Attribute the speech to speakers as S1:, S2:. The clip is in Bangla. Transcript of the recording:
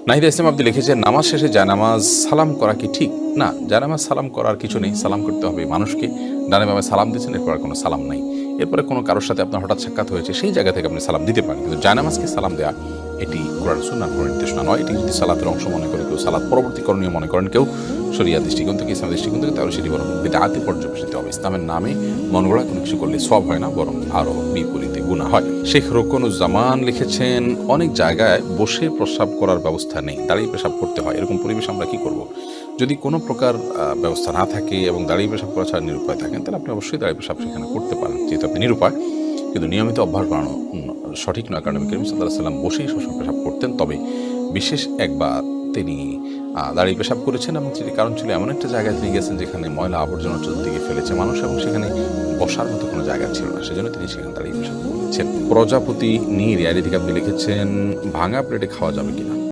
S1: নাহিদ ইসলাম আপনি লিখেছেন, নামাজ শেষে জায়নামাজ সালাম করা কি ঠিক? না, জায়নামাজ সালাম করার কিছু নেই। সালাম করতে হবে মানুষকে। ডানে বামে সালাম দিচ্ছেন, এরপর আর কোনো সালাম নাই। এরপরে কোনো কারোর সাথে আপনার হঠাৎ সাক্ষাৎ হয়েছে, সেই জায়গা থেকে আপনি সালাম দিতে পারেন, কিন্তু জায়নামাজকে সালাম দেওয়া এটি কোরআন সুন্নাহর কোনো নির্দেশনা নয়। এটি যদি সালাতের অংশ মনে করে কেউ, সালাত পরবর্তী করণীয় মনে করেন কেউ, শরিয়া দৃষ্টিকোণ থেকে, ইসলামের দৃষ্টিকোণ থেকে, তাহলে সেটি বরং বিদআতে পর্যবেসিত হবে। ইসলামের নামে মন গড়া কোনো কিছু করলে সওয়াব হয় না, বরং আরও বিপরীতে গুনাহ হয়। শেখ রোকনুজ্জামান লিখেছেন, অনেক জায়গায় বসে প্রস্রাব করার ব্যবস্থা নেই, দাঁড়িয়ে পেশাব করতে হয়, এরকম পরিবেশ আমরা কি করব? যদি কোনো প্রকার ব্যবস্থা না থাকে এবং দাঁড়িয়ে পেশাব করা ছাড়া নিরুপায় থাকেন, তাহলে আপনি অবশ্যই দাঁড়িয়ে পেশাব সেখানে করতে পারেন, যেহেতু আপনি নিরুপায়। কিন্তু নিয়মিত অভ্যাস বাড়ানো সঠিক নয়, কারণ নবী করিম সাল্লাল্লাহু আলাইহি ওয়াসাল্লাম বসেই সবসময় পেশাব করতেন। তবে বিশেষ একবার তিনি দাঁড়িয়ে পেশাব করেছেন, এবং সেটি কারণ ছিল এমন একটা জায়গায় তিনি গেছেন যেখানে ময়লা আবর্জনা চতুর্দিকে ফেলেছে মানুষ, এবং সেখানে বসার মতো কোনো জায়গা ছিল না, সেজন্য তিনি সেখানে দাঁড়িয়ে পেশাব করেছেন। প্রজাপতি নীর রিয়ালি থেকে আপনি লিখেছেন, ভাঙা প্লেটে খাওয়া যাবে কিনা?